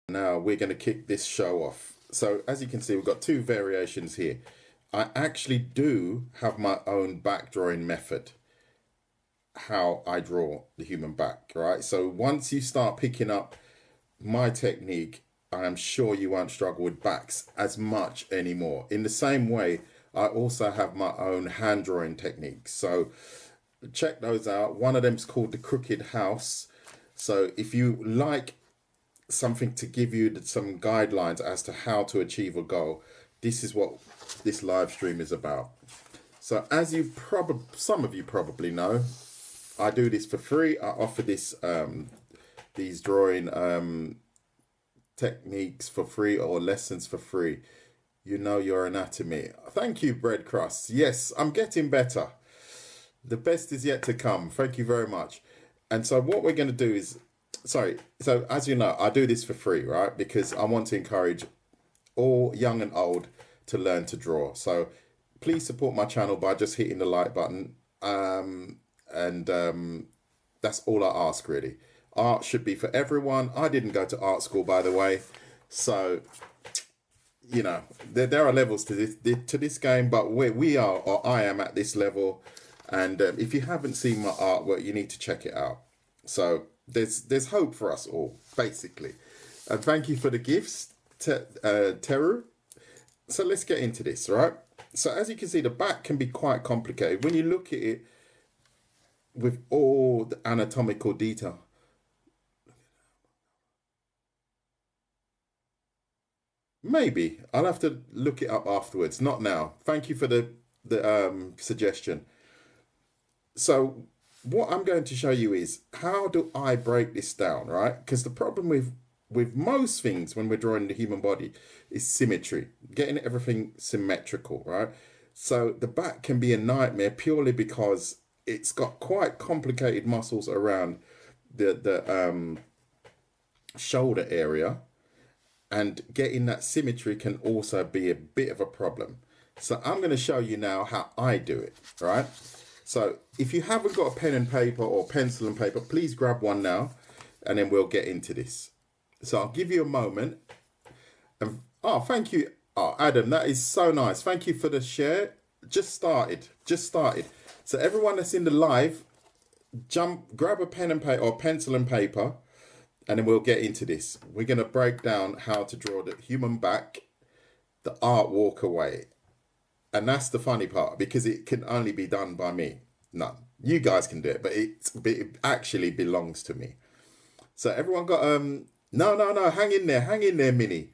Now we're going to kick this show off. So as you can see, we've got two variations here. I actually do have my own back drawing method, how I draw the human back, right? So once you start picking up my technique, I am sure you won't struggle with backs as much anymore. In the same way, I also have my own hand drawing techniques. So check those out. One of them is called the Crooked House. So if you like something to give you some guidelines as to how to achieve a goal, this is what this live stream is about. So as you some of you probably know, I do this for free. I offer this these drawing techniques for free, or lessons for free. You know your anatomy. Thank you, Bread Crust. Yes, I'm getting better. The best is yet to come. Thank you very much. And so what we're going to do is, so as you know, I do this for free, right? Because I want to encourage all young and old to learn to draw. So please support my channel by just hitting the like button. That's all I ask, really. Art should be for everyone. I didn't go to art school, by the way. So, you know, there are levels to this game, but we are, or I am at this level. And if you haven't seen my artwork, you need to check it out. So there's hope for us all, basically. And thank you for the gifts, Teru. So let's get into this, right? So as you can see, the back can be quite complicated when you look at it with all the anatomical detail. Maybe I'll have to look it up afterwards. Not now. Thank you for the suggestion. So what I'm going to show you is how do I break this down, right? Because the problem with most things when we're drawing the human body is symmetry, getting everything symmetrical, right? So the back can be a nightmare purely because it's got quite complicated muscles around the shoulder area, and getting that symmetry can also be a bit of a problem. So I'm going to show you now how I do it, right? So if you haven't got a pen and paper or pencil and paper, please grab one now, and then we'll get into this. So I'll give you a moment. And oh, thank you. Oh, Adam, that is so nice. Thank you for the share. Just started. So everyone that's in the live, grab a pen and paper or pencil and paper, and then we'll get into this. We're going to break down how to draw the human back the Artwalker way. And that's the funny part, because it can only be done by me. No, you guys can do it, but it actually belongs to me. So everyone got, no, hang in there, Minnie.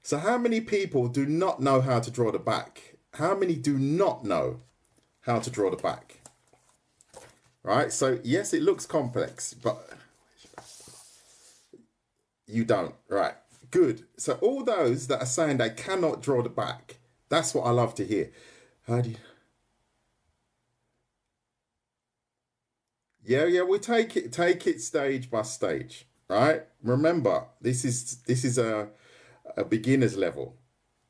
So how many people do not know how to draw the back? How many do not know how to draw the back? Right, so yes, it looks complex, but you don't, right? Good. So all those that are saying they cannot draw the back, that's what I love to hear. How do you... Yeah, we take it stage by stage, right? Remember, this is a beginner's level.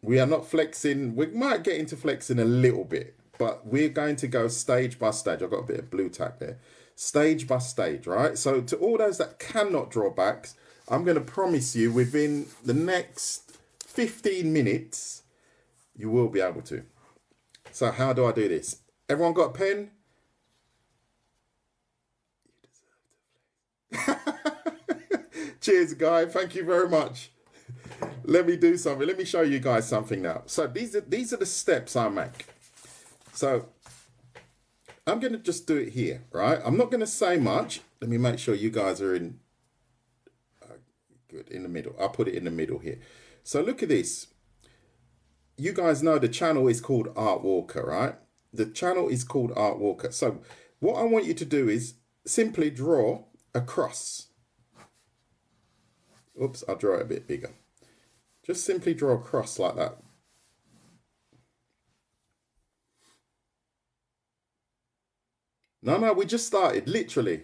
We are not flexing. We might get into flexing a little bit, but we're going to go stage by stage. I've got a bit of blue tack there. Stage by stage, right? So to all those that cannot draw backs, I'm going to promise you within the next 15 minutes, you will be able to. So how do I do this? Everyone got a pen? You deserve to play. Cheers, guy. Thank you very much. Let me do something. Let me show you guys something now. So these are the steps I make. So I'm going to just do it here, right? I'm not going to say much. Let me make sure you guys are in good in the middle. I'll put it in the middle here. So look at this. You guys know the channel is called Artwalker, right? The channel is called Artwalker. So what I want you to do is simply draw a cross. Oops, I'll draw it a bit bigger. Just simply draw a cross like that. No, we just started, literally.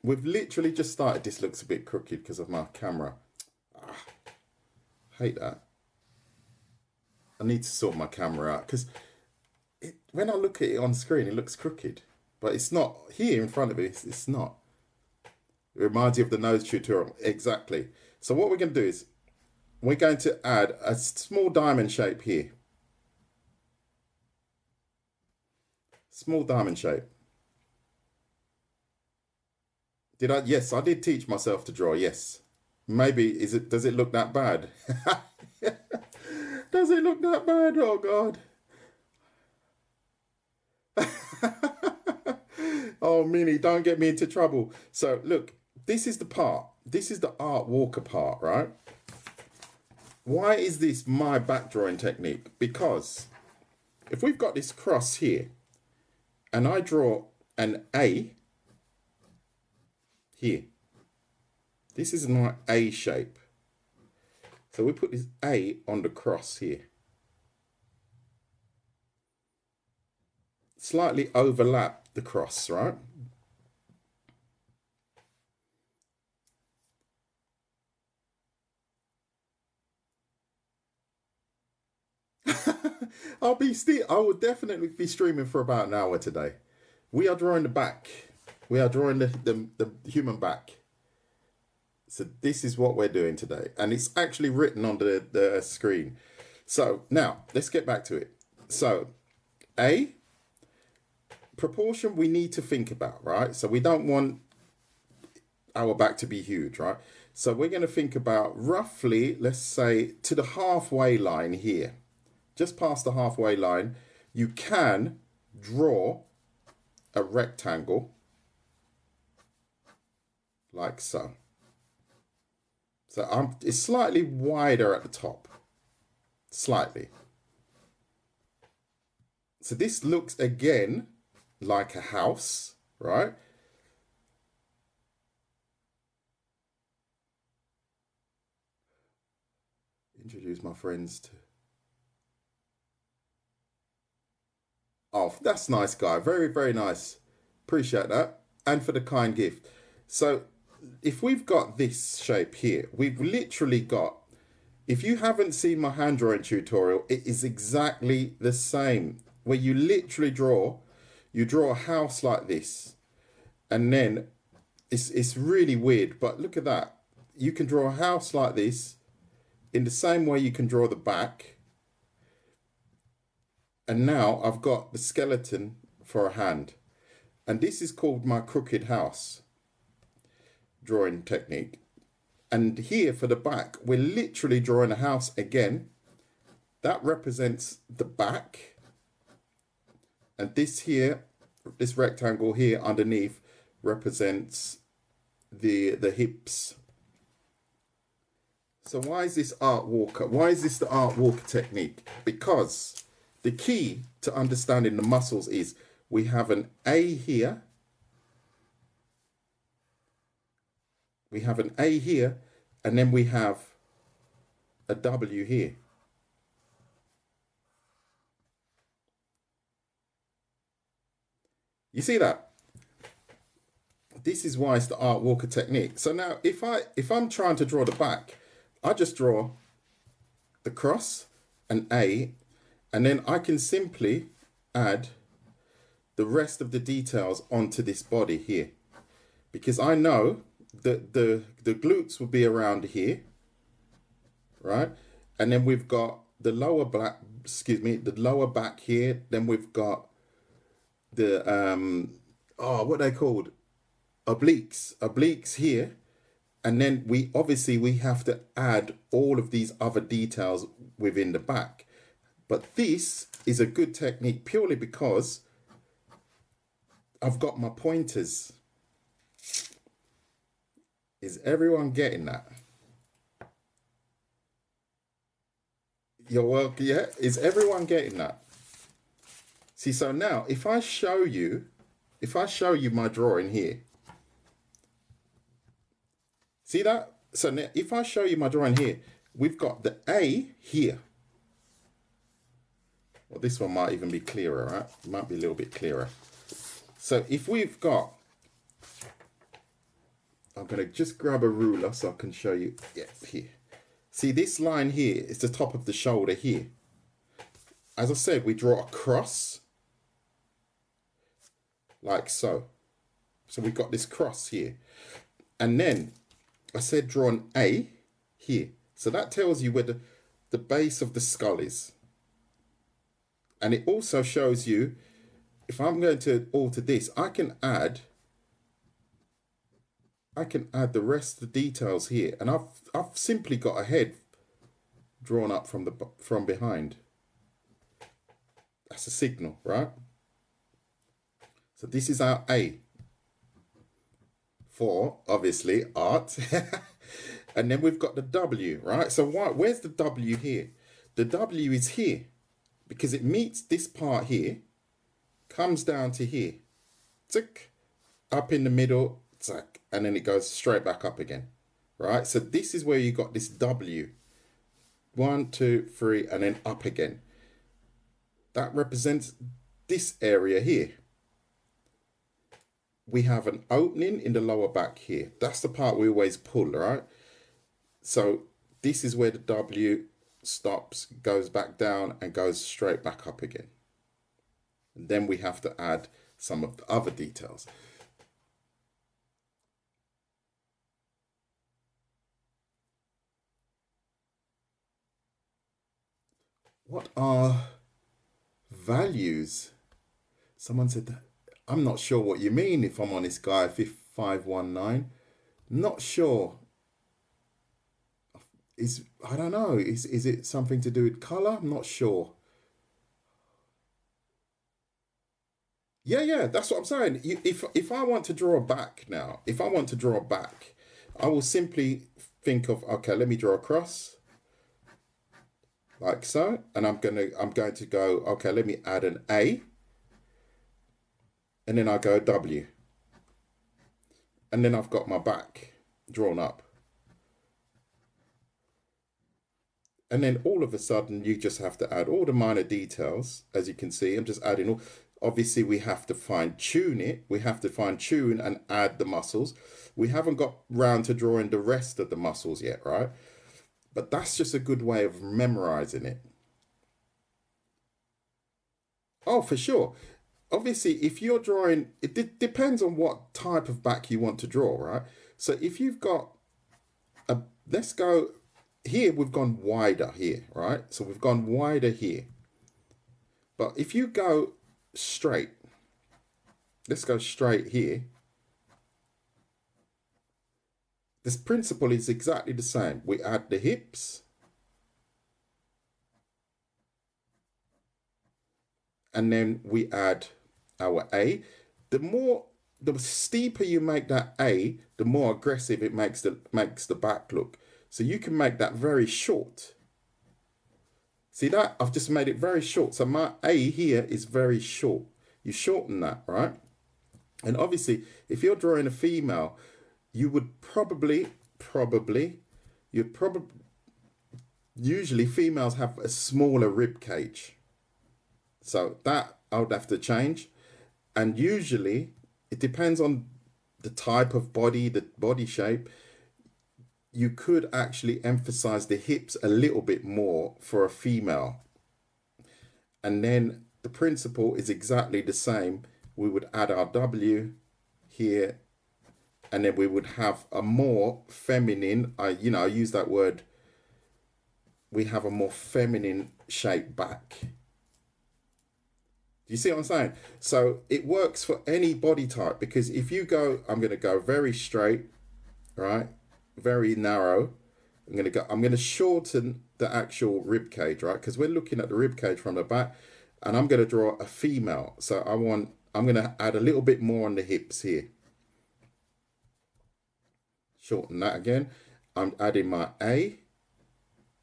We've literally just started. This looks a bit crooked because of my camera. Hate that. I need to sort my camera out because when I look at it on screen, it looks crooked. But it's not here in front of me. It's not. It reminds you of the nose tutorial. Exactly. So what we're going to do is we're going to add a small diamond shape here. Small diamond shape. Did I? Yes, I did teach myself to draw. Yes. Maybe, does it look that bad? Does it look that bad? Oh God. Oh, Minnie, don't get me into trouble. So look, this is the part. This is the Artwalker part, right? Why is this my back drawing technique? Because if we've got this cross here and I draw an A here, this is my A shape. So we put this A on the cross here. Slightly overlap the cross, right? I will definitely be streaming for about an hour today. We are drawing the back. We are drawing the human back. So this is what we're doing today. And it's actually written on the screen. So now let's get back to it. So A, proportion we need to think about, right? So we don't want our back to be huge, right? So we're going to think about roughly, let's say, to the halfway line here. Just past the halfway line, you can draw a rectangle like so. So it's slightly wider at the top, slightly. So this looks again like a house, right? Introduce my friends to... Oh, that's nice, guy. Very, very nice. Appreciate that. And for the kind gift. So if we've got this shape here, we've literally got... If you haven't seen my hand drawing tutorial, it is exactly the same. Where you literally draw a house like this. And then it's really weird. But look at that. You can draw a house like this in the same way you can draw the back. And now I've got the skeleton for a hand. And this is called my crooked house drawing technique. And here for the back, we're literally drawing a house again. That represents the back. And this here, this rectangle here underneath represents the hips. So why is this Artwalker? Why is this the Artwalker technique? Because the key to understanding the muscles is we have an A here. We have an A here, and then we have a W here. You see that? This is why it's the Artwalker technique. So now if I'm trying to draw the back, I just draw the cross, an A, and then I can simply add the rest of the details onto this body here. Because I know that the glutes will be around here, right? And then we've got the lower back here. Then we've got the, what are they called? Obliques here. And then we have to add all of these other details within the back. But this is a good technique purely because I've got my pointers. Is everyone getting that? You're welcome. Yeah, is everyone getting that? See, so now if I show you my drawing here, see that? So now if I show you my drawing here, we've got the A here. Well, this one might even be clearer, right? It might be a little bit clearer. So if we've got, I'm going to just grab a ruler so I can show you. Yeah, here. See, this line here is the top of the shoulder here. As I said, we draw a cross like so. So we've got this cross here. And then I said draw an A here. So that tells you where the base of the skull is. And it also shows you, if I'm going to alter this, I can add the rest of the details here. And I've simply got a head drawn up from behind. That's a signal, right? So this is our A for, obviously, art. And then we've got the W, right? So where's the W here? The W is here because it meets this part here, comes down to here, tick, up in the middle, tick, and then it goes straight back up again, right? So this is where you got this W. 1, 2, 3, and then up again. That represents this area here. We have an opening in the lower back here. That's the part we always pull, right? So this is where the W stops, goes back down, and goes straight back up again. And then we have to add some of the other details. What are values? Someone said that. I'm not sure what you mean, if I'm honest, guy 519. Not sure. I don't know. Is it something to do with color? I'm not sure. Yeah, that's what I'm saying. If I want to draw back now, I will simply think of, okay, let me draw a cross. Like so. And I'm going to go, okay, let me add an A. And then I go W. And then I've got my back drawn up. And then all of a sudden, you just have to add all the minor details. As you can see, I'm just adding all. Obviously, we have to fine tune it. We have to fine tune and add the muscles. We haven't got round to drawing the rest of the muscles yet, right? But that's just a good way of memorizing it. Oh, for sure. Obviously, if you're drawing, it depends on what type of back you want to draw, right? So if you've got let's go. Here we've gone wider here, right? So we've gone wider here. But if you go straight, let's go straight here. This principle is exactly the same. We add the hips. And then we add our A. The steeper you make that A, the more aggressive it makes the back look. So you can make that very short. See that? I've just made it very short. So my A here is very short. You shorten that, right? And obviously, if you're drawing a female, you would usually females have a smaller rib cage. So that I would have to change. And usually, it depends on the type of body, the body shape. You could actually emphasize the hips a little bit more for a female. And then the principle is exactly the same. We would add our W here, and then we would have a more feminine, I use that word, we have a more feminine shape back. Do you see what I'm saying? So it works for any body type, because if you go, I'm going to go very straight, right? Very narrow. I'm going to shorten the actual rib cage, right? Because we're looking at the rib cage from the back, and I'm going to draw a female. So I'm going to add a little bit more on the hips here. Shorten that again. I'm adding my A,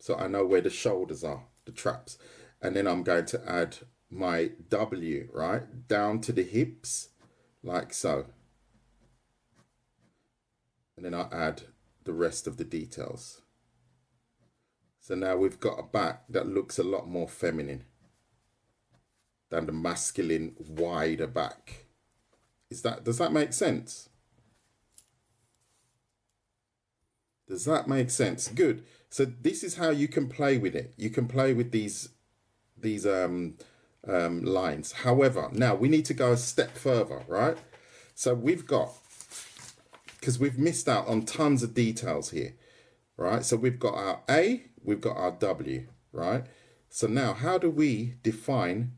so I know where the shoulders are, the traps. And then I'm going to add my W, right? Down to the hips, like so. And then I'll add the rest of the details. So now we've got a back that looks a lot more feminine than the masculine wider back. Does that make sense? Does that make sense? Good. So this is how you can play with it. You can play with these lines. However, now we need to go a step further, right? So because we've missed out on tons of details here. right? So we've got our A, we've got our W, right? So now how do we define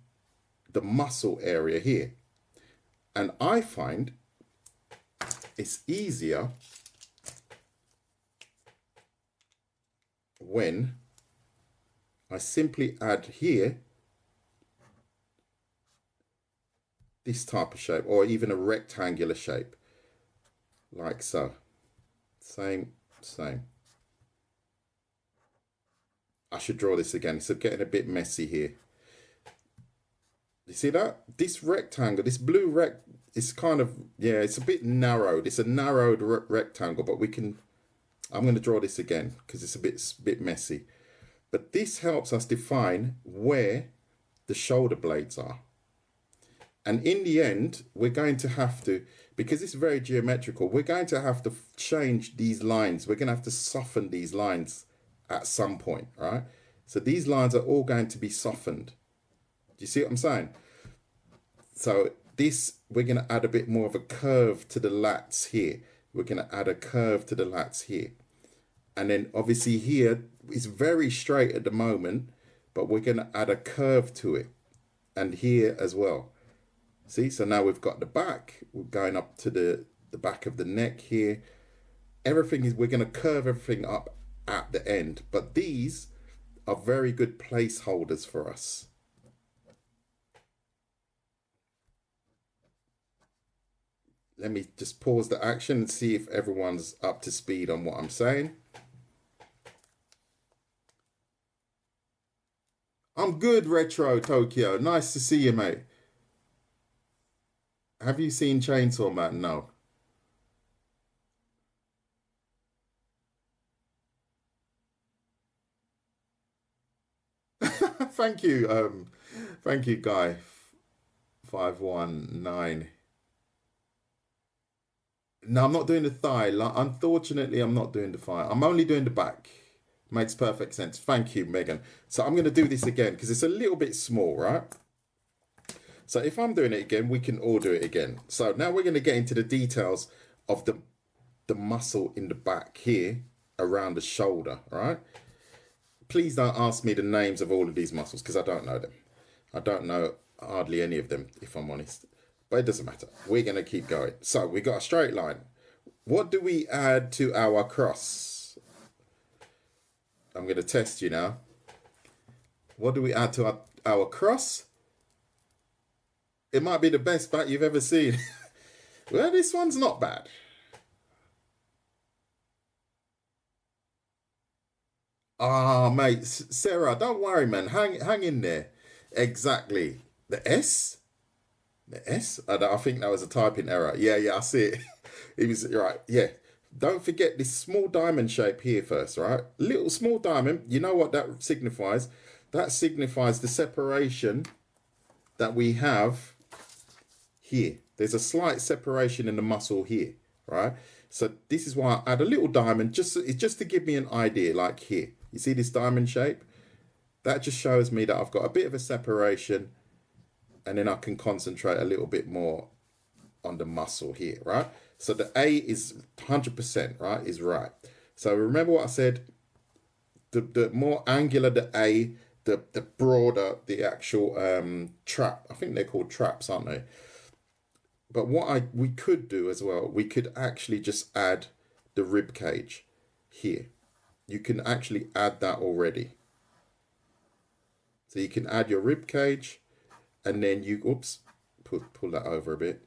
the muscle area here? And I find it's easier when I simply add here this type of shape, or even a rectangular shape, like so. Same. I should draw this again. It's getting a bit messy here. You see that? This rectangle, this blue rect, it's kind of, yeah, it's a bit narrowed. It's a narrowed rectangle, but we can, I'm going to draw this again because it's a bit messy. But this helps us define where the shoulder blades are. And in the end, we're going to have to, because it's very geometrical, we're going to have to change these lines. We're going to have to soften these lines at some point, right? So these lines are all going to be softened. Do you see what I'm saying? So this, we're going to add a bit more of a curve to the lats here. We're going to add a curve to the lats here. And then obviously here, it's very straight at the moment, but we're going to add a curve to it. And here as well. See, so now we've got the back. We're going up to the back of the neck here. Everything is, we're going to curve everything up at the end. But these are very good placeholders for us. Let me just pause the action and see if everyone's up to speed on what I'm saying. I'm good, Retro Tokyo. Nice to see you, mate. Have you seen Chainsaw Man? No. Thank you. Thank you, Guy. 519. No, I'm not doing the thigh. Unfortunately, I'm not doing the thigh. I'm only doing the back. Makes perfect sense. Thank you, Megan. So I'm going to do this again because it's a little bit small, right? So if I'm doing it again, we can all do it again. So now we're going to get into the details of the muscle in the back here around the shoulder, right? Please don't ask me the names of all of these muscles because I don't know them. I don't know hardly any of them, if I'm honest. But it doesn't matter. We're going to keep going. So we got a straight line. What do we add to our cross? I'm going to test you now. What do we add to our cross? It might be the best back you've ever seen. Well, this one's not bad. Ah, mate, Sarah, don't worry, man. Hang in there. Exactly. The S? The S? I think that was a typing error. Yeah, I see it. It was, right, yeah. Don't forget this small diamond shape here first, right? Little small diamond. You know what that signifies? That signifies the separation that we have here. There's a slight separation in the muscle here, right? So this is why I add a little diamond, just to give me an idea, like here. You see this diamond shape? That just shows me that I've got a bit of a separation, and then I can concentrate a little bit more on the muscle here, right? So the A is 100%, right? Is right. So remember what I said, the more angular the A, the broader the actual trap. I think they're called traps, aren't they? But what we could do as well, we could actually just add the rib cage here. You can actually add that already. So you can add your rib cage, and then you, oops, pull that over a bit.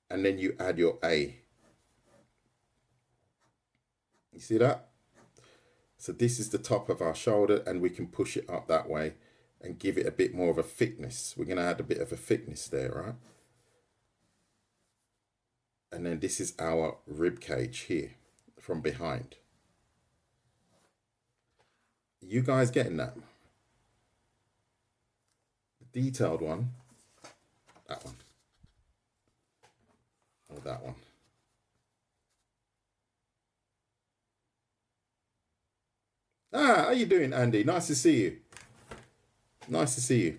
And then you add your A. You see that? So this is the top of our shoulder, and we can push it up that way and give it a bit more of a thickness. We're going to add a bit of a thickness there, right? And then this is our rib cage here from behind. You guys getting that? The detailed one, that one, or that one. Ah, how you doing, Andy? Nice to see you. Nice to see you.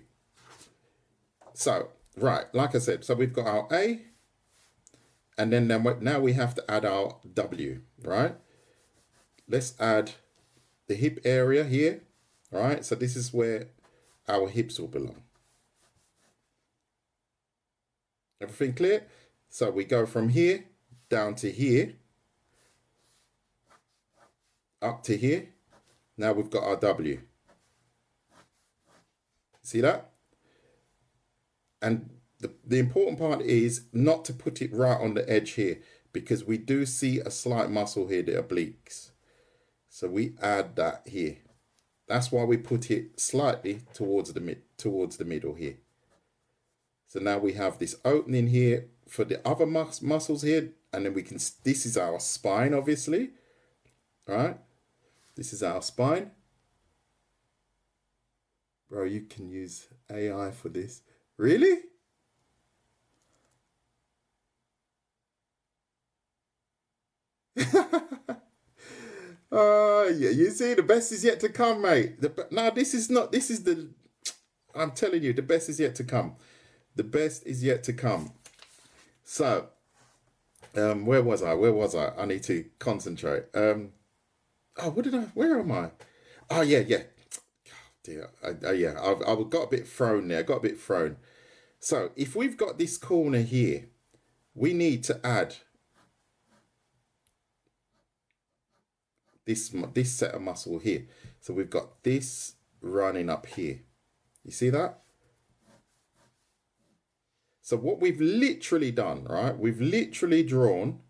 So, right, like I said, so we've got our A, and then now we have to add our W, right? let's add the hip area here. All right, so this is where our hips will belong. Everything clear? So we go from here down to here, up to here. Now we've got our W. See that? And the important part is not to put it right on the edge here, because we do see a slight muscle here, the obliques. So we add that here. That's why we put it slightly towards the middle here. So now we have this opening here for the other muscles here, and then we can, this is our spine, obviously. All right, this is our spine. Bro, you can use AI for this. Really? Yeah, you see, the best is yet to come, mate. No, this is not, this is the, I'm telling you, the best is yet to come. The best is yet to come. So, where was I? I need to concentrate. Oh, where am I? Oh, yeah. Oh, dear. Yeah, I got a bit thrown there. So, if we've got this corner here, we need to add this set of muscle here. So we've got this running up here. You see that? So what we've literally done, right? We've literally drawn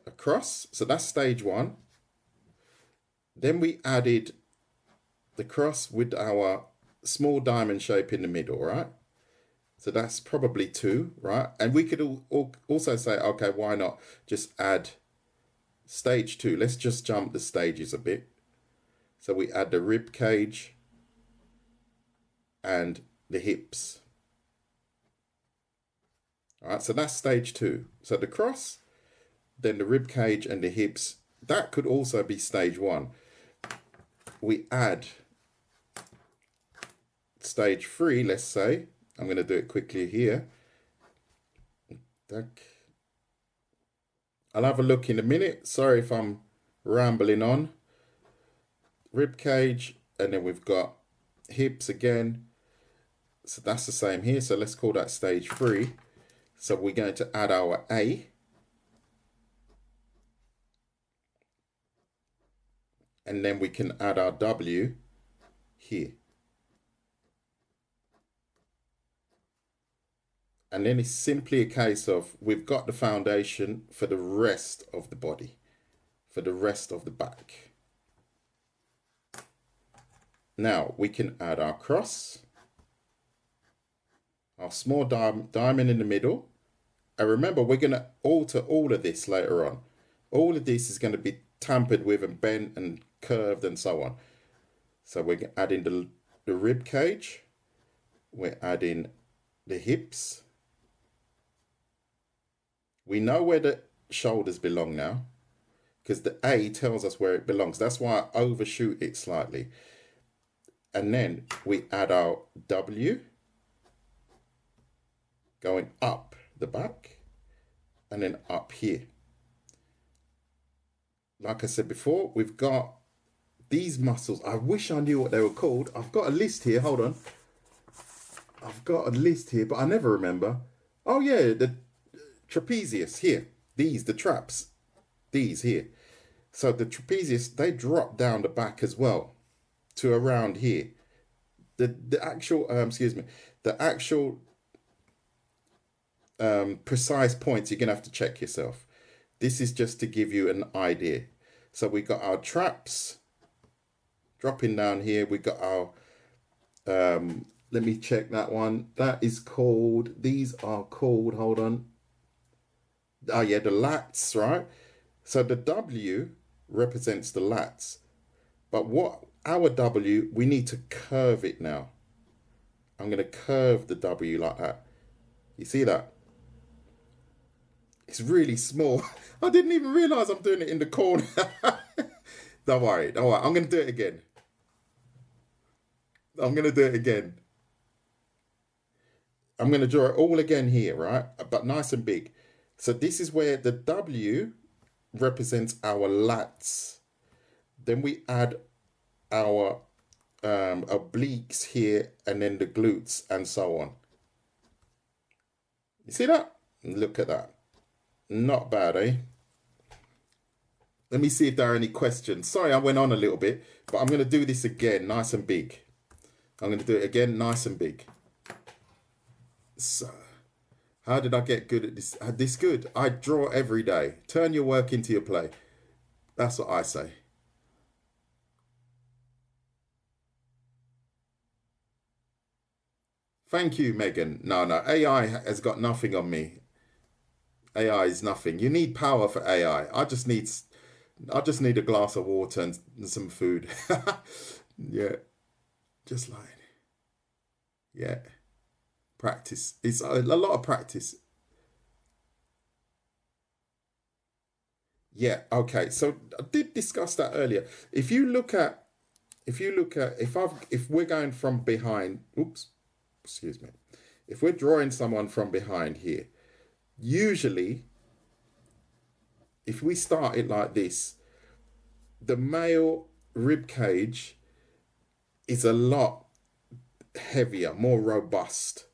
across. So that's stage one. Then we added the cross with our small diamond shape in the middle, right? So that's probably 2, right? And we could also say, okay, why not just add stage 2? Let's just jump the stages a bit. So we add the rib cage and the hips. All right, so that's stage 2. So the cross, then the rib cage and the hips, that could also be stage 1. We add stage 3, let's say. I'm going to do it quickly here. I'll have a look in a minute. Sorry if I'm rambling on. Rib cage, and then we've got hips again. So that's the same here. So let's call that stage 3. So we're going to add our A. And then we can add our W here. And then it's simply a case of we've got the foundation for the rest of the body, for the rest of the back. Now we can add our cross, our small diamond in the middle. And remember, we're going to alter all of this later on. All of this is going to be tampered with and bent and curved and so on. So we're adding the rib cage. We're adding the hips. We know where the shoulders belong now, because the A tells us where it belongs. That's why I overshoot it slightly. And then we add our W, going up the back, and then up here. Like I said before, we've got these muscles. I wish I knew what they were called. I've got a list here. Hold on. I've got a list here, but I never remember. Oh, yeah, the trapezius here. These, the traps. These here. So the trapezius, they drop down the back as well to around here. The actual, precise points, you're going to have to check yourself. This is just to give you an idea. So we got our traps dropping down here. We got our, let me check that one. That is called, these are called, hold on. Oh yeah, the lats, right? So the W represents the lats. But what our W, we need to curve it now. I'm going to curve the W like that. You see that? It's really small. I didn't even realize I'm doing it in the corner. Don't worry. I'm going to do it again. I'm going to draw it all again here, right? But nice and big. So this is where the W represents our lats. Then we add our obliques here, and then the glutes, and so on. You see that? Look at that. Not bad, eh? Let me see if there are any questions. Sorry, I went on a little bit, but I'm going to do this again, nice and big. I'm going to do it again, nice and big. So, how did I get good at this? This good? I draw every day. Turn your work into your play. That's what I say. Thank you, Megan. No, AI has got nothing on me. AI is nothing. You need power for AI. I just need a glass of water and some food. Yeah, just like, yeah. Practice. It's a lot of practice. Yeah. Okay. So I did discuss that earlier. If we're going from behind, oops, excuse me. If we're drawing someone from behind here, usually, if we start it like this, the male rib cage is a lot heavier, more robust.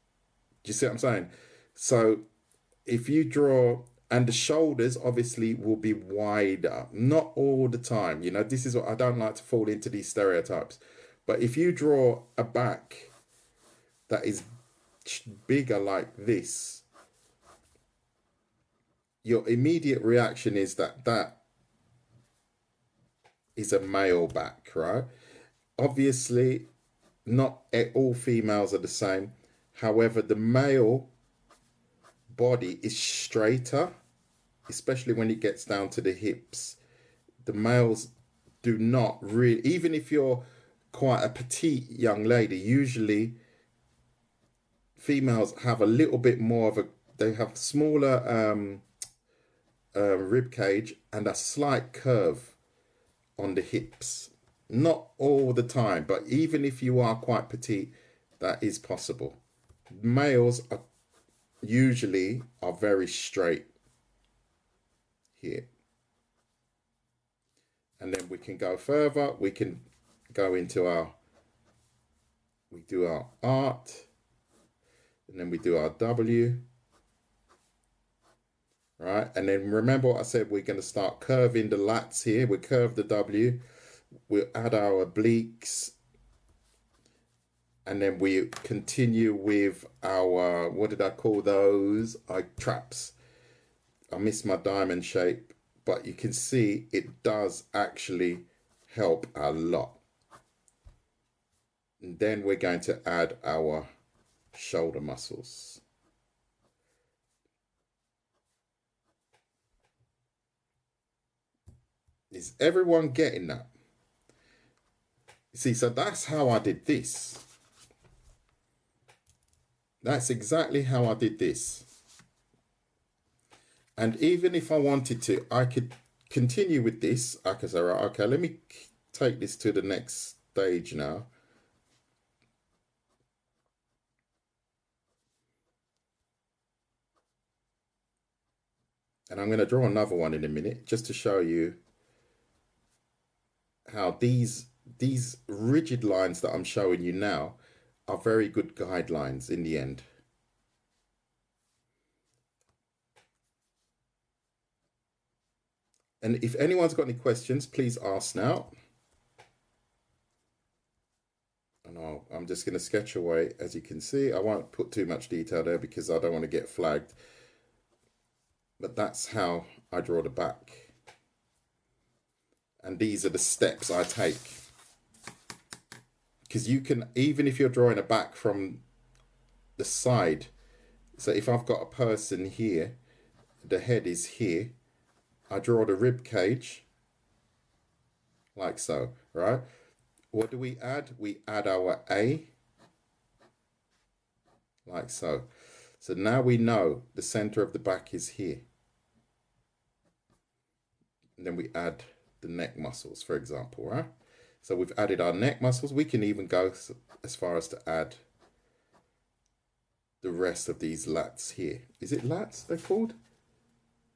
Do you see what I'm saying? So if you draw, and the shoulders obviously will be wider, not all the time. You know, this is what I don't like to fall into these stereotypes. But if you draw a back that is bigger like this, your immediate reaction is that is a male back, right? Obviously, not all females are the same. However, the male body is straighter, especially when it gets down to the hips. The males do not really, even if you're quite a petite young lady, usually females have a little bit more of they have smaller rib cage and a slight curve on the hips. Not all the time, but even if you are quite petite, that is possible. Males are usually very straight here. And then we can go further. We can go into we do our art, and then we do our W. Right, and then remember what I said, we're going to start curving the lats here. We curve the W, we'll add our obliques, and then we continue with our, what did I call those? Traps. I missed my diamond shape, but you can see it does actually help a lot. And then we're going to add our shoulder muscles. Is everyone getting that? See, so that's how I did this. That's exactly how I did this. And even if I wanted to, I could continue with this. I could say, right, okay, let me take this to the next stage now. And I'm going to draw another one in a minute, just to show you how these rigid lines that I'm showing you now are very good guidelines in the end. And if anyone's got any questions, please ask now. And I'm just going to sketch away. As you can see, I won't put too much detail there because I don't want to get flagged. But that's how I draw the back. And these are the steps I take. Because you can, even if you're drawing a back from the side, so if I've got a person here, the head is here, I draw the rib cage, like so, right? What do we add? We add our A, like so. So now we know the center of the back is here. And then we add the neck muscles, for example, right? So we've added our neck muscles. We can even go as far as to add the rest of these lats here. Is it lats they're called?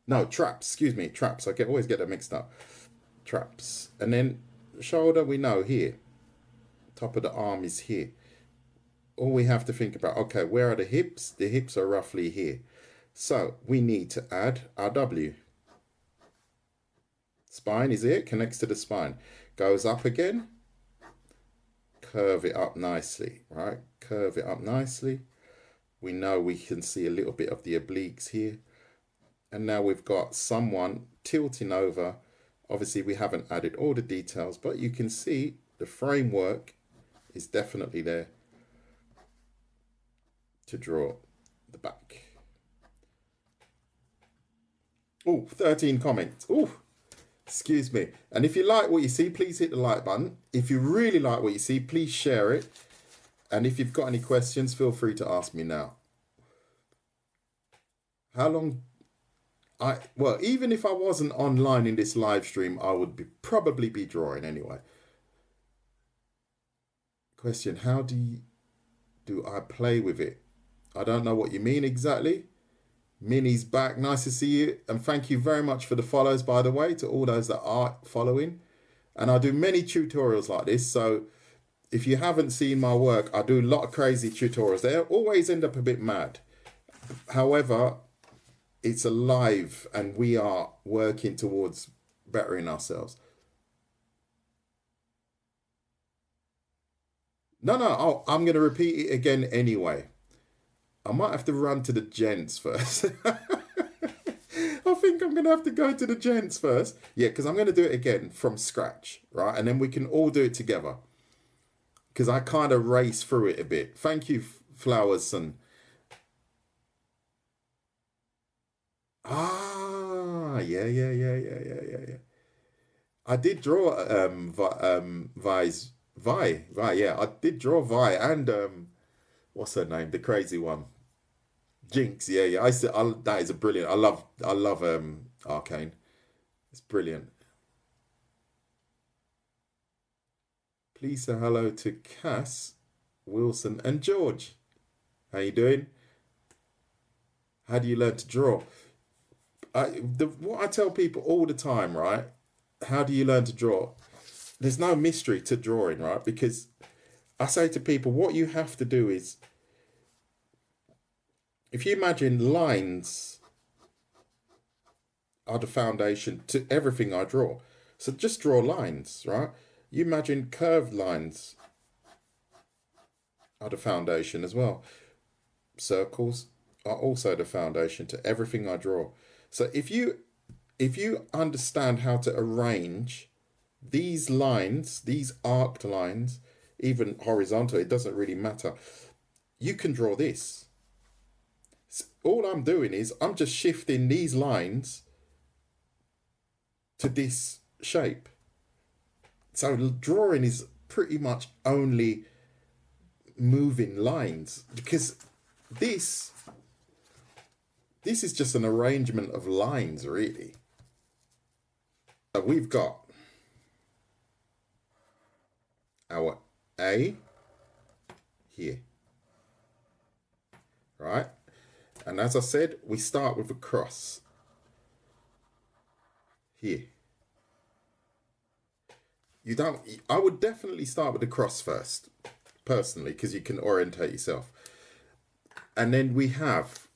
No, traps, excuse me, traps. I always get them mixed up. Traps. And then shoulder, we know here. Top of the arm is here. All we have to think about, okay, where are the hips? The hips are roughly here. So we need to add our W. Spine is here, connects to the spine. Goes up again. Curve it up nicely, right? Curve it up nicely. We know we can see a little bit of the obliques here. And now we've got someone tilting over. Obviously, we haven't added all the details, but you can see the framework is definitely there to draw the back. Oh, 13 comments. Oh, excuse me. And if you like what you see, please hit the like button. If you really like what you see, please share it. And if you've got any questions, feel free to ask me now. How long... well, even if I wasn't online in this live stream, I would probably be drawing anyway. Question, how do I play with it? I don't know what you mean exactly. Minnie's back. Nice to see you. And thank you very much for the follows, by the way, to all those that are following. And I do many tutorials like this. So if you haven't seen my work, I do a lot of crazy tutorials. They always end up a bit mad. However, it's alive and we are working towards bettering ourselves. No, I'm going to repeat it again anyway. I might have to run to the gents first. I think I'm going to have to go to the gents first. Yeah, because I'm going to do it again from scratch, right? And then we can all do it together. Because I kind of race through it a bit. Thank you, Flowers. And yeah. I did draw Vi, yeah. I did draw Vi and what's her name? The crazy one. Jinx, yeah. That is a brilliant. I love Arcane. It's brilliant. Please say hello to Cass, Wilson, and George. How you doing? How do you learn to draw? What I tell people all the time, right? How do you learn to draw? There's no mystery to drawing, right? Because I say to people, what you have to do is, if you imagine lines are the foundation to everything I draw. So just draw lines, right? You imagine curved lines are the foundation as well. Circles are also the foundation to everything I draw. So if you understand how to arrange these lines, these arced lines, even horizontal, it doesn't really matter. You can draw this. So all I'm doing is I'm just shifting these lines to this shape. So drawing is pretty much only moving lines, because this is just an arrangement of lines, really. So we've got our A here, right? And as I said, we start with a cross here. I would definitely start with the cross first, personally, because you can orientate yourself. And then we have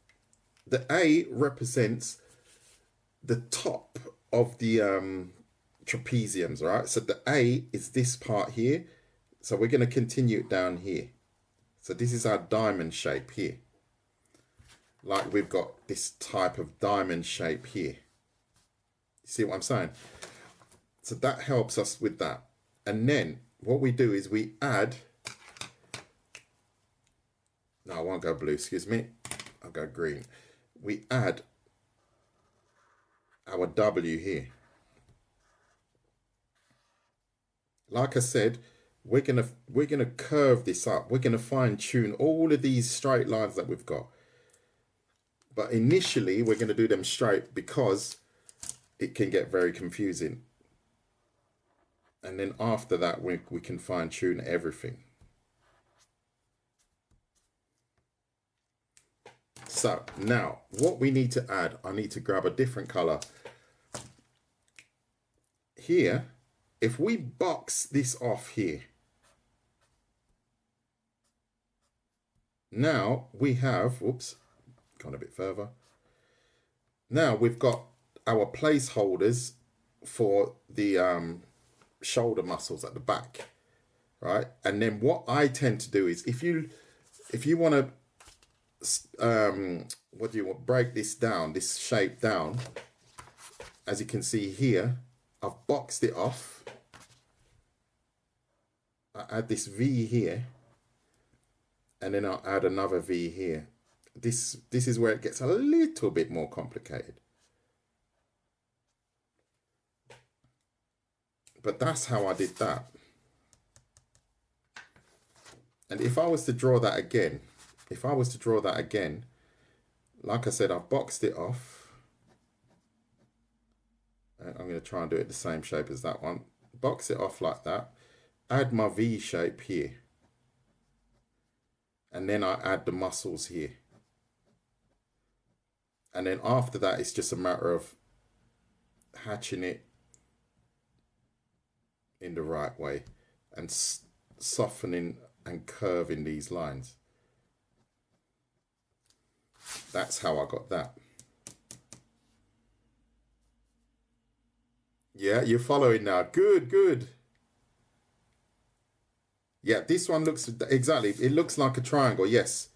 the A represents the top of the trapeziums, right? So the A is this part here. So we're going to continue it down here. So this is our diamond shape here. Like we've got this type of diamond shape here. You see what I'm saying? So that helps us with that. And then what we do is we add... No, I won't go blue, excuse me. I'll go green. We add our W here. Like I said, we're gonna curve this up. We're gonna fine tune all of these straight lines that we've got. But initially, we're gonna do them straight because it can get very confusing. And then after that, we can fine tune everything. So now what we need to add, I need to grab a different color. Here, if we box this off here, now we have, whoops, gone a bit further. Now we've got our placeholders for the shoulder muscles at the back, right? And then what I tend to do is if you want to what do you want, break this down, this shape down, as you can see here, I've boxed it off. I add this V here, and then I'll add another V here. This is where it gets a little bit more complicated, but that's how I did that. And if I was to draw that again, like I said, I've boxed it off. I'm going to try and do it the same shape as that one. Box it off like that. Add my V shape here. And then I add the muscles here. And then after that, it's just a matter of hatching it in the right way and softening and curving these lines. That's how I got that. Yeah, you're following now. Good, good. Yeah, this one looks exactly. It looks like a triangle. Yes,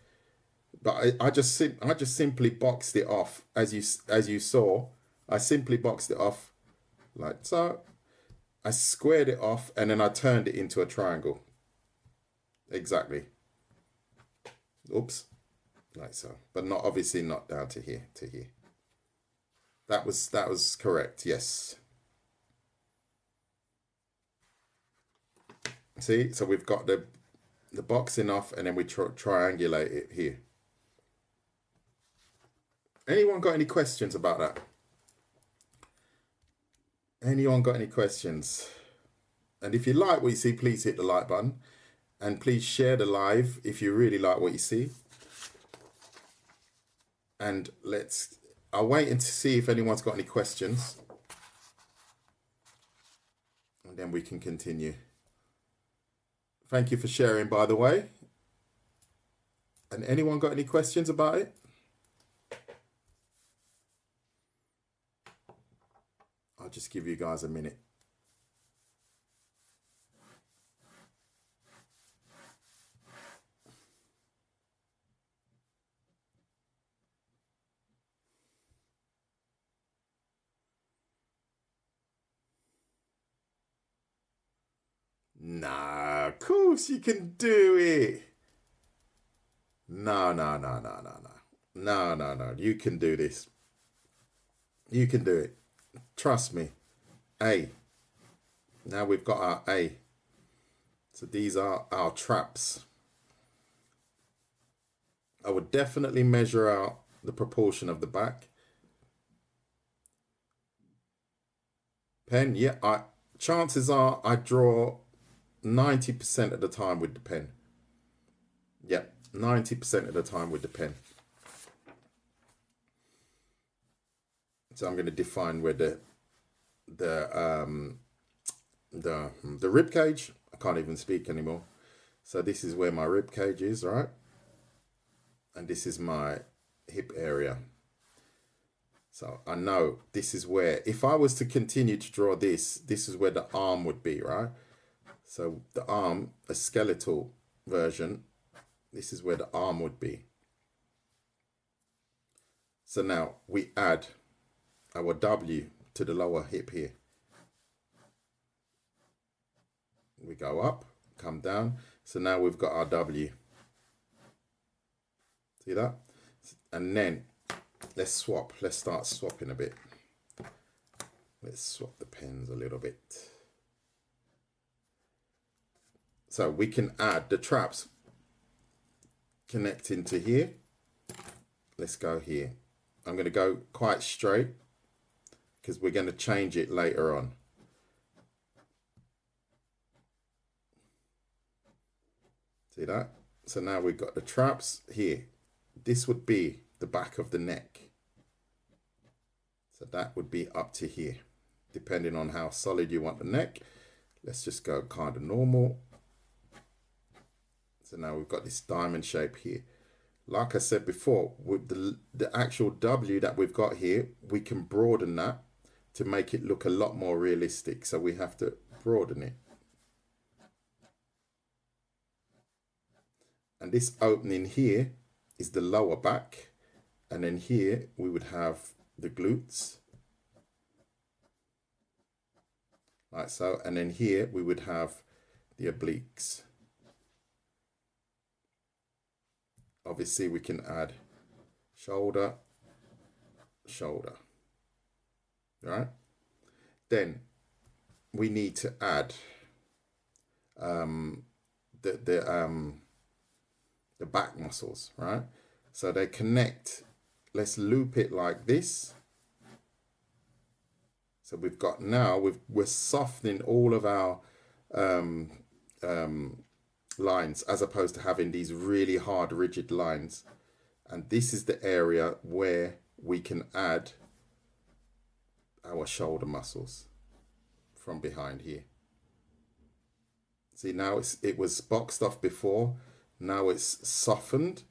but I just simply boxed it off as you saw. I simply boxed it off like so. I squared it off and then I turned it into a triangle. Exactly. Oops. Like so, but not obviously not down to here, That was correct. Yes. See, so we've got the boxing off and then we triangulate it here. Anyone got any questions about that? Anyone got any questions? And if you like what you see, please hit the like button and please share the live if you really like what you see. And I'll wait and see if anyone's got any questions. And then we can continue. Thank you for sharing, by the way. And anyone got any questions about it? I'll just give you guys a minute. Nah, of course you can do it. No. You can do this. You can do it. Trust me. A. Now we've got our A. So these are our traps. I would definitely measure out the proportion of the back. Pen, yeah, chances are I draw 90% of the time with the pen. Yep, 90% of the time with the pen. So I'm going to define where the rib cage. I can't even speak anymore. So this is where my rib cage is, right? And this is my hip area. So I know this is where, if I was to continue to draw this is where the arm would be, right? So the arm, a skeletal version, this is where the arm would be. So now we add our W to the lower hip here. We go up, come down. So now we've got our W. See that? And then let's swap. Let's start swapping a bit. Let's swap the pens a little bit. So we can add the traps connecting to here. Let's go here. I'm going to go quite straight because we're going to change it later on. See that? So now we've got the traps here. This would be the back of the neck. So that would be up to here, depending on how solid you want the neck. Let's just go kind of normal. So now we've got this diamond shape here. Like I said before, with the actual W that we've got here, we can broaden that to make it look a lot more realistic. So we have to broaden it. And this opening here is the lower back. And then here we would have the glutes. Like so. And then here we would have the obliques. Obviously we can add shoulder, shoulder. All right. Then we need to add the back muscles, right? So they connect. Let's loop it like this. So we've got now, we're softening all of our lines as opposed to having these really hard, rigid lines. And this is the area where we can add our shoulder muscles from behind here. See, now it was boxed off before. Now it's softened,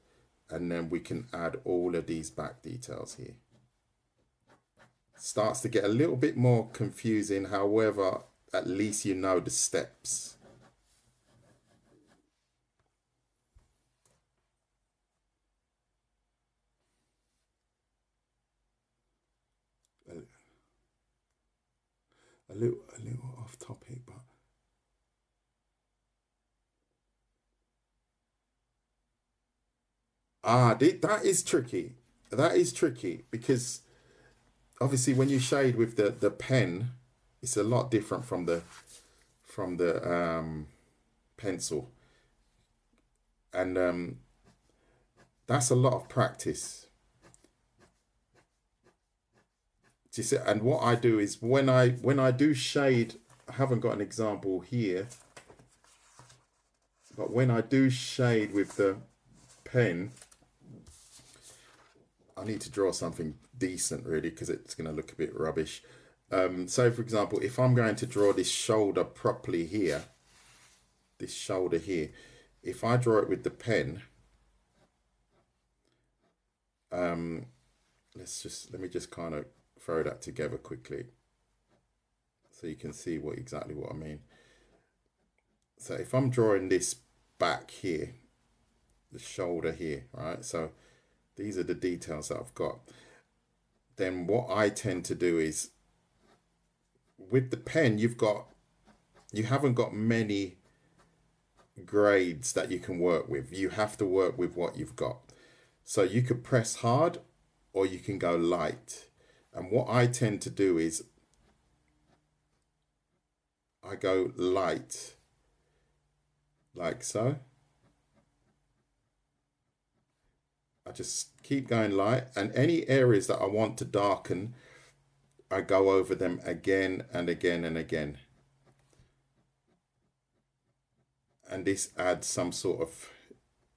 and then we can add all of these back details here. Starts to get a little bit more confusing. However, at least you know the steps. A little off topic, but that is tricky. That is tricky because obviously when you shade with the pen, it's a lot different from the pencil, and that's a lot of practice. Do you see? And what I do is when I do shade, I haven't got an example here, but when I do shade with the pen, I need to draw something decent really because it's going to look a bit rubbish. So for example, if I'm going to draw this shoulder properly here, this shoulder here, if I draw it with the pen, let me just kind of throw that together quickly so you can see exactly what I mean. So if I'm drawing this back here, the shoulder here, right? So these are the details that I've got. Then what I tend to do is with the pen, you haven't got many grades that you can work with. You have to work with what you've got. So you could press hard or you can go light. And what I tend to do is I go light, like so. I just keep going light, and any areas that I want to darken, I go over them again and again and again. And this adds some sort of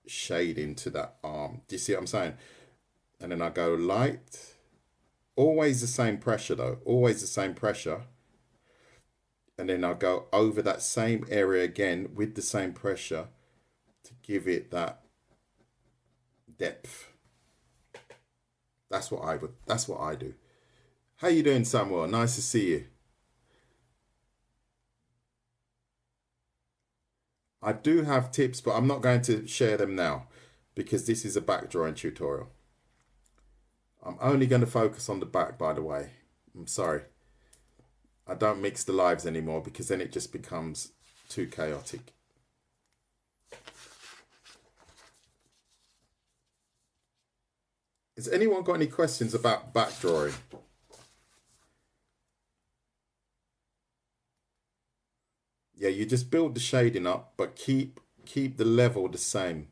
shade into that arm. Do you see what I'm saying? And then I go light. Always the same pressure though, always the same pressure. And then I'll go over that same area again with the same pressure to give it that depth. That's what I do. How you doing, Samuel? Nice to see you. I do have tips, but I'm not going to share them now because this is a back drawing tutorial. I'm only going to focus on the back, by the way. I'm sorry. I don't mix the lives anymore because then it just becomes too chaotic. Has anyone got any questions about back drawing? Yeah, you just build the shading up, but keep the level the same.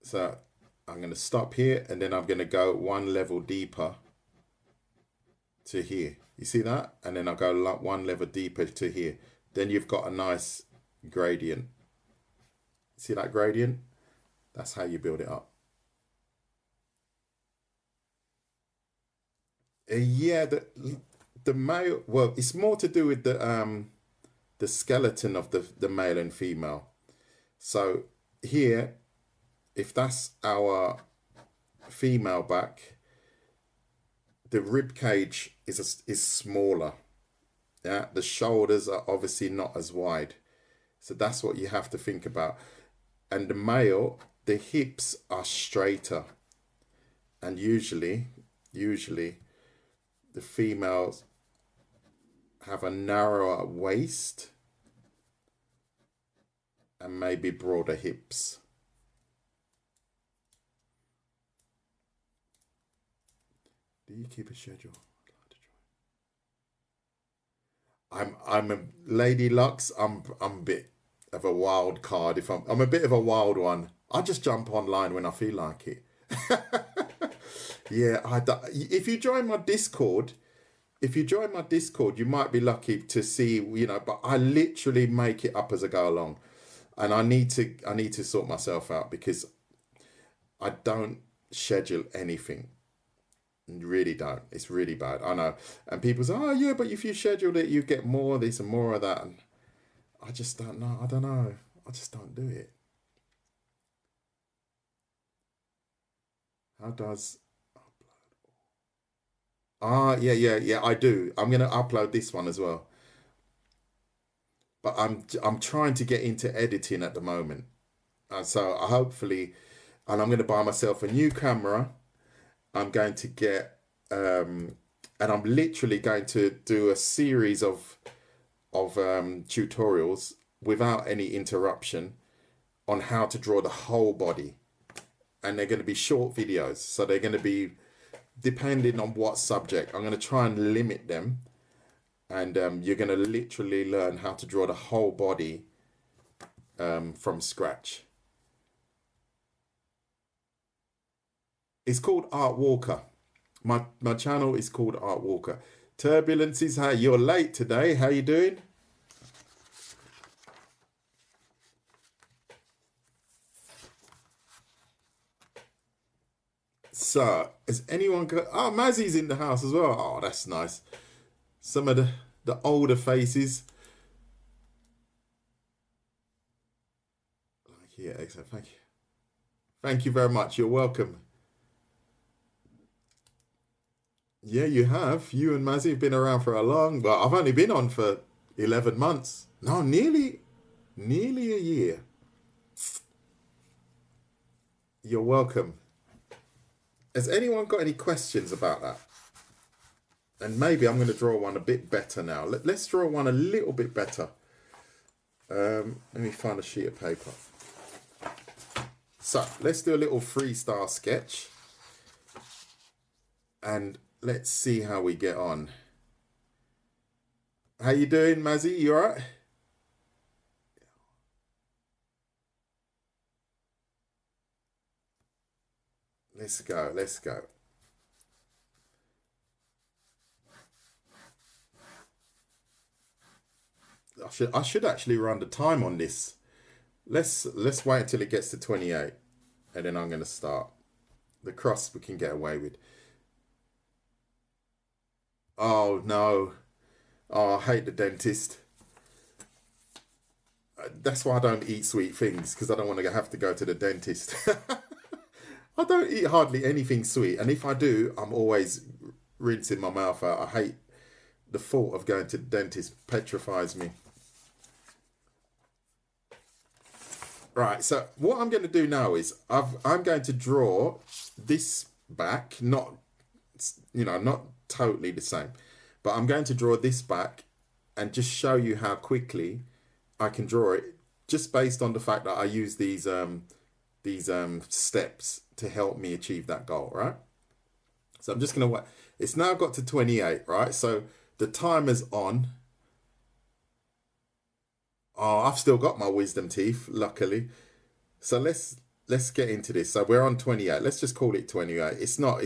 So I'm going to stop here and then I'm going to go one level deeper to here. You see that? And then I'll go one level deeper to here. Then you've got a nice gradient. See that gradient? That's how you build it up. Yeah, the male. Well, it's more to do with the skeleton of the male and female. So here, if that's our female back, the rib cage is smaller. Yeah, the shoulders are obviously not as wide. So that's what you have to think about. And the male, the hips are straighter. And usually the females have a narrower waist and maybe broader hips. Do you keep a schedule? I'm a Lady Lux. I'm a bit of a wild card. If I'm a bit of a wild one. I just jump online when I feel like it. Yeah, if you join my Discord, you might be lucky to see, you know, but I literally make it up as I go along. And I need to sort myself out because I don't schedule anything. Really don't. It's really bad. I know. And people say, oh yeah, but if you scheduled it, you get more of this and more of that. And I just don't know. I don't know. I just don't do it. How does upload? Yeah, I do. I'm gonna upload this one as well. But I'm trying to get into editing at the moment. And so hopefully, and I'm gonna buy myself a new camera. I'm going to get and I'm literally going to do a series of tutorials without any interruption on how to draw the whole body, and they're going to be short videos, so they're going to be depending on what subject. I'm going to try and limit them, and you're going to literally learn how to draw the whole body from scratch. It's called Artwalker. My channel is called Artwalker. Turbulences, how you're late today. How you doing? So, has anyone got... Oh, Mazzy's in the house as well. Oh, that's nice. Some of the older faces. Yeah, excellent. Thank you. Thank you very much. You're welcome. Yeah, you have. You and Mazzy have been around for a long... Well, I've only been on for 11 months. No, nearly a year. You're welcome. Has anyone got any questions about that? And maybe I'm going to draw one a bit better now. Let's draw one a little bit better. Let me find a sheet of paper. So, let's do a little freestyle sketch. And let's see how we get on. How you doing, Mazzy? You all right? Let's go. I should actually run the time on this. Let's wait until it gets to 28, and then I'm going to start. The cross we can get away with. Oh no! Oh, I hate the dentist. That's why I don't eat sweet things, because I don't want to have to go to the dentist. I don't eat hardly anything sweet, and if I do, I'm always rinsing my mouth out. I hate the thought of going to the dentist. Petrifies me. Right, so what I'm going to do now is I'm going to draw this back, not totally the same, but I'm going to draw this back and just show you how quickly I can draw it, just based on the fact that I use these steps to help me achieve that goal, right? So I'm just going to wait. It's now got to 28, right? So the timer's on. Oh, I've still got my wisdom teeth, luckily. So let's get into this. So we're on 28. Let's just call it 28. It's not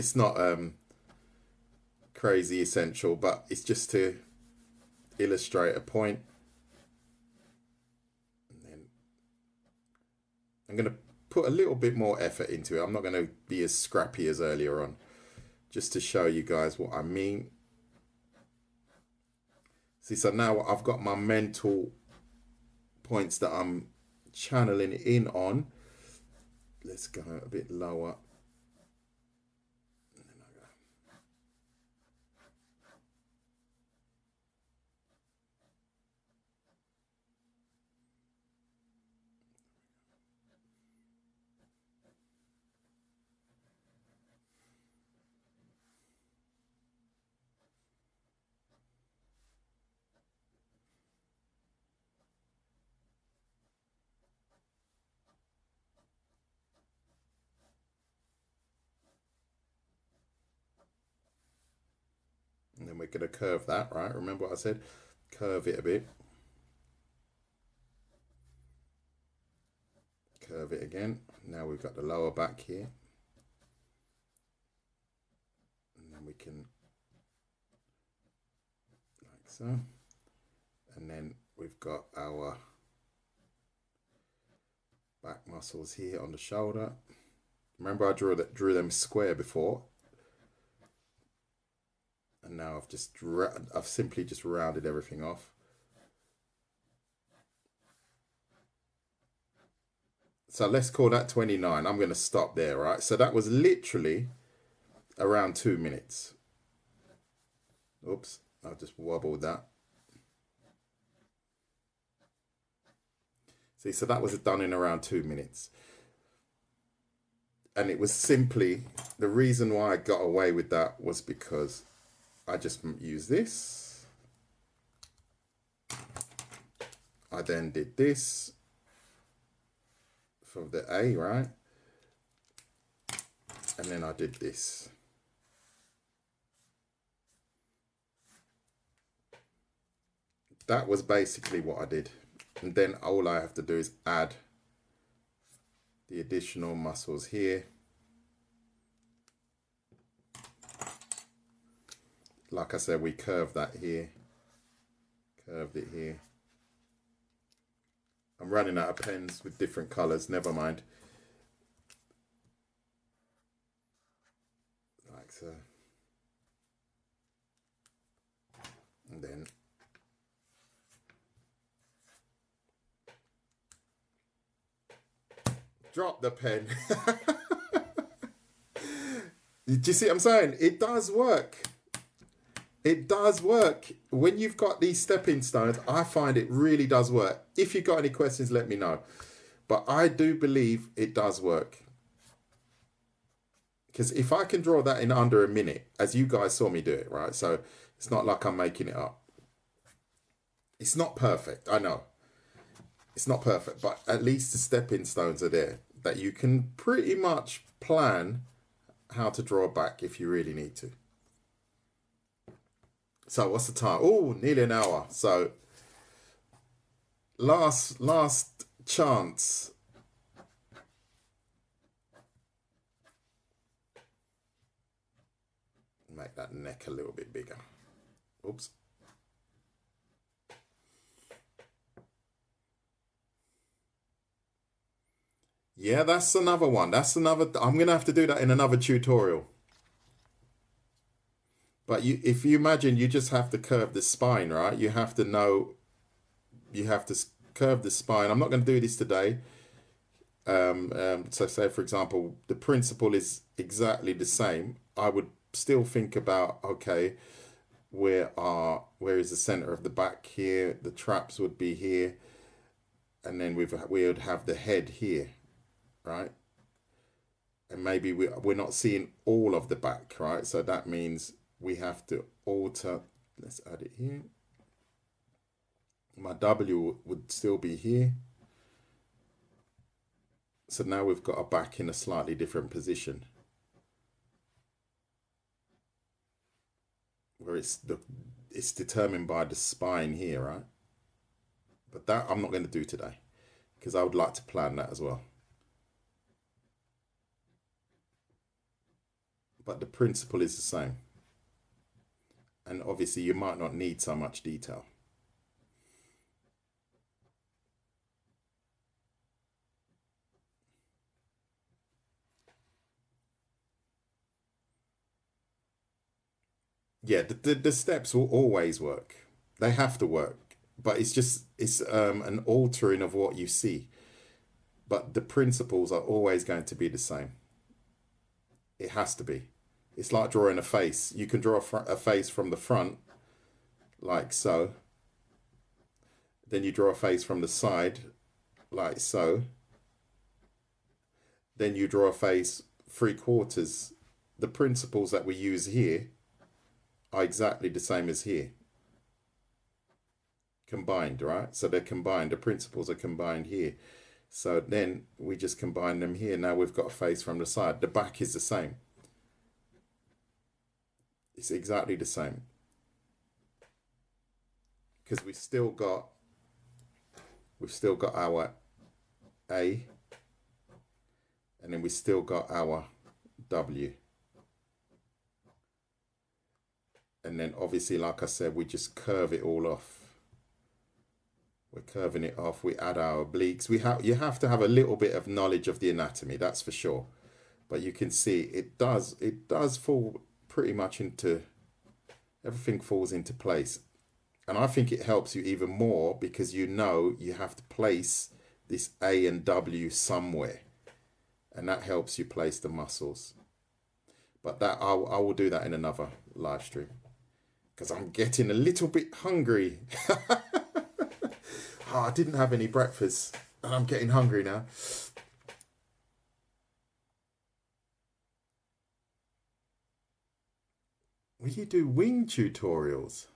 crazy essential, but it's just to illustrate a point. And then I'm going to put a little bit more effort into it. I'm not going to be as scrappy as earlier on, just to show you guys what I mean. See, so now I've got my mental points that I'm channeling in on. Let's go a bit lower. And then we're going to curve that, right? Remember what I said? Curve it a bit. Curve it again. Now we've got the lower back here. And then we can, like so. And then we've got our back muscles here on the shoulder. Remember I drew them square before? And now I've simply just rounded everything off. So let's call that 29. I'm going to stop there, right? So that was literally around 2 minutes. Oops, I just wobbled that. See, so that was done in around 2 minutes. And it was simply, the reason why I got away with that was because I just used this. I then did this for the A, right? And then I did this. That was basically what I did. And then all I have to do is add the additional muscles here. Like I said, we curved that here, curved it here. I'm running out of pens with different colors, never mind. Like so. And then drop the pen. Do you see what I'm saying? It does work. It does work. When you've got these stepping stones, I find it really does work. If you've got any questions, let me know. But I do believe it does work. Because if I can draw that in under a minute, as you guys saw me do it, right? So it's not like I'm making it up. It's not perfect, I know. It's not perfect, but at least the stepping stones are there that you can pretty much plan how to draw back if you really need to. So what's the time? Oh, nearly an hour. So last chance. Make that neck a little bit bigger. Oops. Yeah, that's another one. That's another. I'm going to have to do that in another tutorial. But if you imagine you just have to curve the spine, right? You have to know, you have to curve the spine. I'm not going to do this today. So say, for example, the principle is exactly the same. I would still think about, okay, where is the center of the back here? The traps would be here. And then we would have the head here, right? And maybe we're not seeing all of the back, right? So that means we have to alter, let's add it here. My W would still be here. So now we've got a back in a slightly different position. Where it's determined by the spine here, right? But that I'm not going to do today because I would like to plan that as well. But the principle is the same. And obviously you might not need so much detail. Yeah, the steps will always work. They have to work, but it's an altering of what you see. But the principles are always going to be the same. It has to be. It's like drawing a face. You can draw a face from the front, like so. Then you draw a face from the side, like so. Then you draw a face 3/4. The principles that we use here are exactly the same as here. Combined, right? So they're combined. The principles are combined here. So then we just combine them here. Now we've got a face from the side. The back is the same. It's exactly the same. Because we've still got our A, and then we still got our W. And then obviously, like I said, we just curve it all off. We're curving it off. We add our obliques. You have to have a little bit of knowledge of the anatomy, that's for sure. But you can see it does fall pretty much into, everything falls into place. And I think it helps you even more because you know you have to place this A and W somewhere. And that helps you place the muscles. But that I will do that in another live stream. Because I'm getting a little bit hungry. Oh, I didn't have any breakfast. And I'm getting hungry now. Will you do wing tutorials?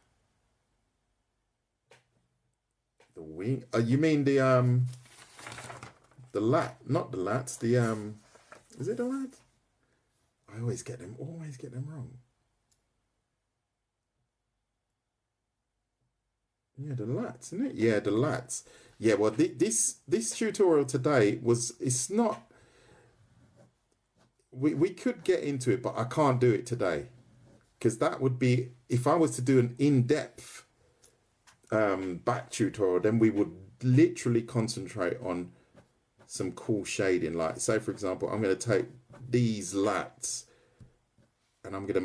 The wing? You mean the lat? Not the lats. The is it the lats? I always get them wrong. Yeah, the lats, isn't it? Yeah, the lats. Yeah, well, this tutorial today it's not. We could get into it, but I can't do it today because that would be, if I was to do an in-depth back tutorial, then we would literally concentrate on some cool shading. Like, say for example, I'm going to take these lats and I'm going to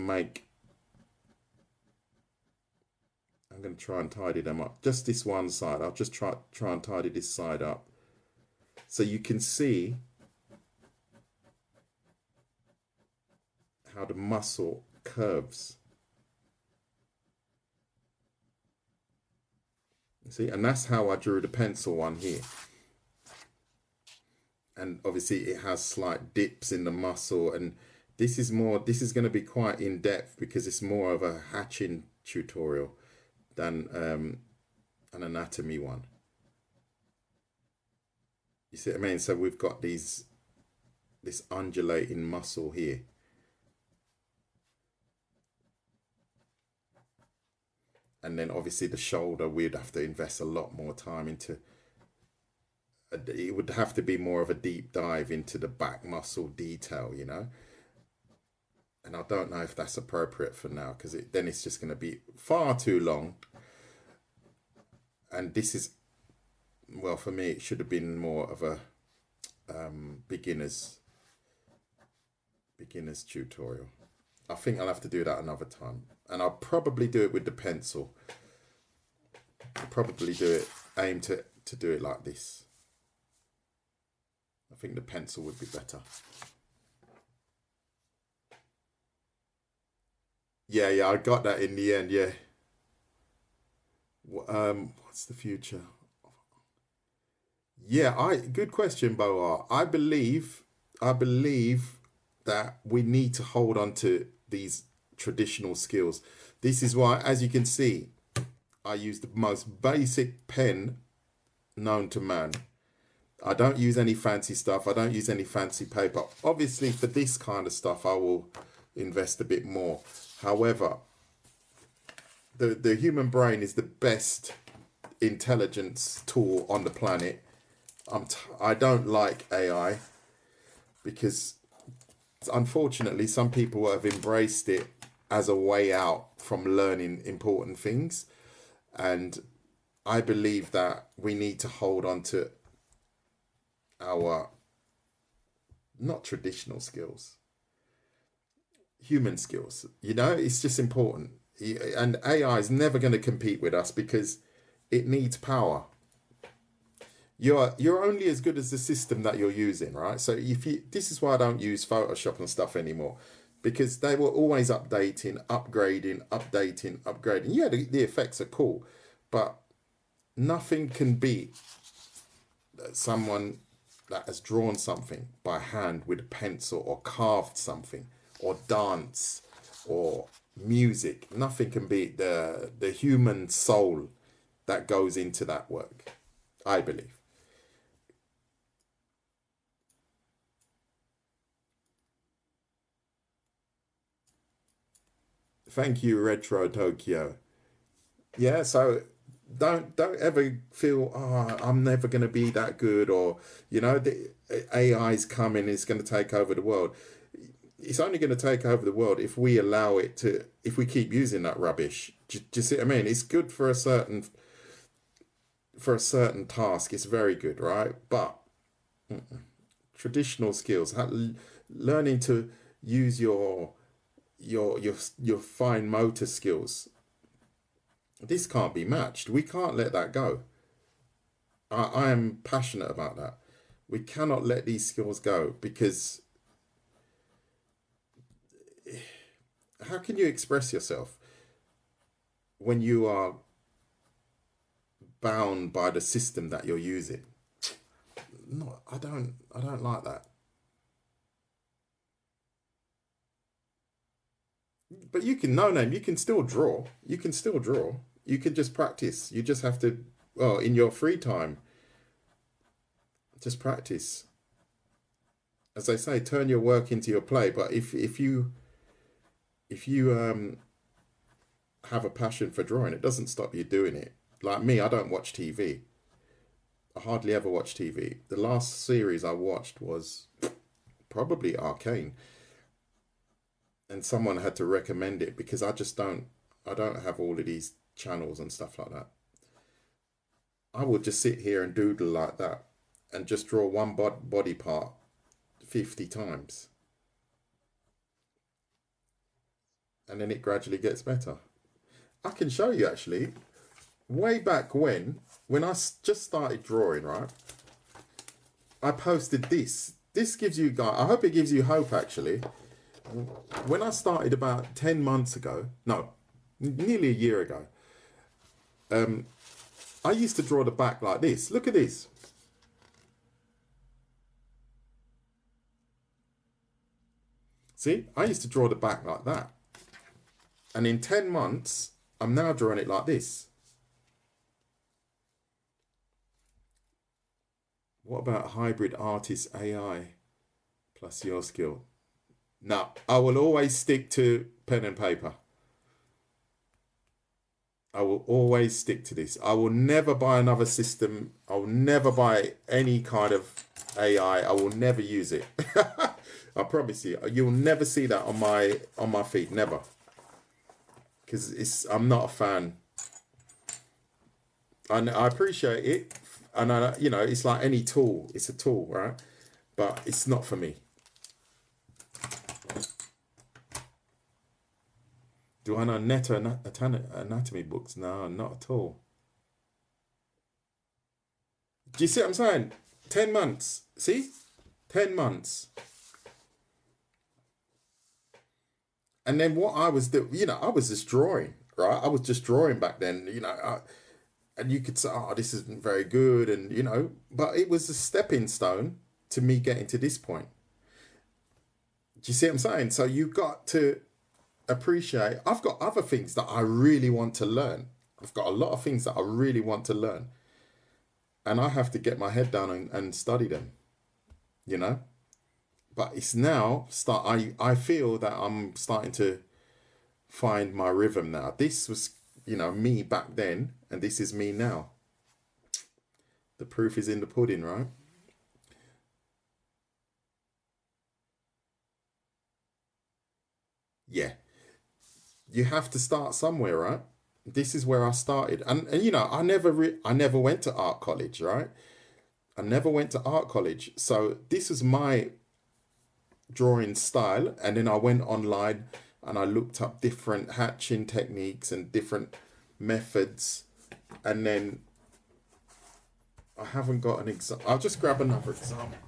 try and tidy them up. Just this one side. I'll just try and tidy this side up. So you can see how the muscle curves. You see, and that's how I drew the pencil one here. And obviously it has slight dips in the muscle, and this is going to be quite in depth because it's more of a hatching tutorial than an anatomy one. You see what I mean? So we've got this undulating muscle here. And then obviously the shoulder, we'd have to invest a lot more time into. It would have to be more of a deep dive into the back muscle detail, you know. And I don't know if that's appropriate for now because then it's just going to be far too long. And this is, well, for me, it should have been more of a beginner's tutorial. I think I'll have to do that another time. And I'll probably do it with the pencil. I'll probably aim to do it like this. I think the pencil would be better. Yeah, I got that in the end, yeah. What's the future? Yeah, good question, Boa. I believe that we need to hold on to these traditional skills. This is why, as you can see, I use the most basic pen known to man. I don't use any fancy stuff. I don't use any fancy paper. Obviously, for this kind of stuff, I will invest a bit more. However, the human brain is the best intelligence tool on the planet. I don't like AI because unfortunately some people have embraced it as a way out from learning important things, and I believe that we need to hold on to our not traditional skills, human skills. You know, it's just important. And AI is never going to compete with us because it needs power. You're only as good as the system that you're using, right? So this is why I don't use Photoshop and stuff anymore, because they were always updating, upgrading. Yeah, the effects are cool, but nothing can beat someone that has drawn something by hand with a pencil, or carved something, or dance, or music. Nothing can beat the human soul that goes into that work, I believe. Thank you, Retro Tokyo. Yeah, so don't ever feel, oh, I'm never going to be that good, or the AI's coming, it's going to take over the world. It's only going to take over the world if we allow it to, if we keep using that rubbish. Do you see what I mean? It's good for a certain task. It's very good, right? But traditional skills, learning to use your fine motor skills, this can't be matched. We can't let that go. I am passionate about that. We cannot let these skills go, because how can you express yourself when you are bound by the system that you're using? No, I don't like that. But you can, no name, you can still draw. You can still draw. You can just practice. You just have to, well, in your free time, just practice. As they say, turn your work into your play. But if you have a passion for drawing, it doesn't stop you doing it. Like me, I don't watch TV. I hardly ever watch TV. The last series I watched was probably Arcane, and someone had to recommend it, because I don't have all of these channels and stuff like that. I would just sit here and doodle like that, and just draw one body part 50 times, and then it gradually gets better. I can show you, actually, way back when I just started drawing, right? I posted this. This gives you guys, I hope it gives you hope, actually. When I started about 10 months ago, no, nearly a year ago, I used to draw the back like this. Look at this. See, I used to draw the back like that. And in 10 months, I'm now drawing it like this. What about hybrid artist AI plus your skill? No, I will always stick to pen and paper. I will always stick to this. I will never buy another system. I will never buy any kind of AI. I will never use it. I promise you. You'll never see that on my feed. Never. Because I'm not a fan. And I appreciate it. And it's like any tool. It's a tool, right? But it's not for me. Do I know Neto anatomy books? No, not at all. Do you see what I'm saying? 10 months. See? 10 months. And then what I was doing, I was just drawing, right? I was just drawing back then, and you could say, oh, this isn't very good. And, but it was a stepping stone to me getting to this point. Do you see what I'm saying? So you got to appreciate, I've got other things that I really want to learn. I've got a lot of things that I really want to learn, and I have to get my head down and study them, but it's now I feel that I'm starting to find my rhythm now. This was me back then, and this is me now. The proof is in the pudding, right? Yeah. You have to start somewhere, right? This is where I started. And I never went to art college, right? I never went to art college. So this was my drawing style. And then I went online. and I looked up different hatching techniques and different methods, and then I haven't got an example. I'll just grab another example.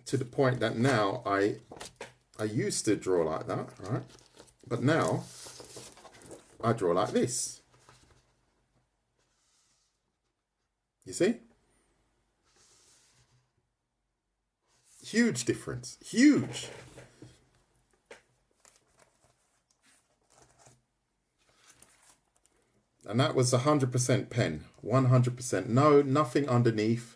To the point that now I used to draw like that, right? But now I draw like this. You see? Huge difference. Huge. And that was 100% pen. 100%. No, nothing underneath.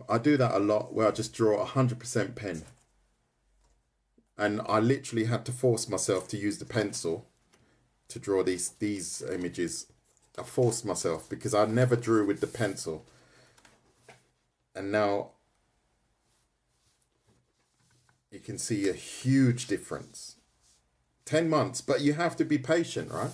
I do that a lot where I just draw 100% pen. And I literally had to force myself to use the pencil to draw these images. I forced myself because I never drew with the pencil. And now you can see a huge difference. 10 months, but you have to be patient, right?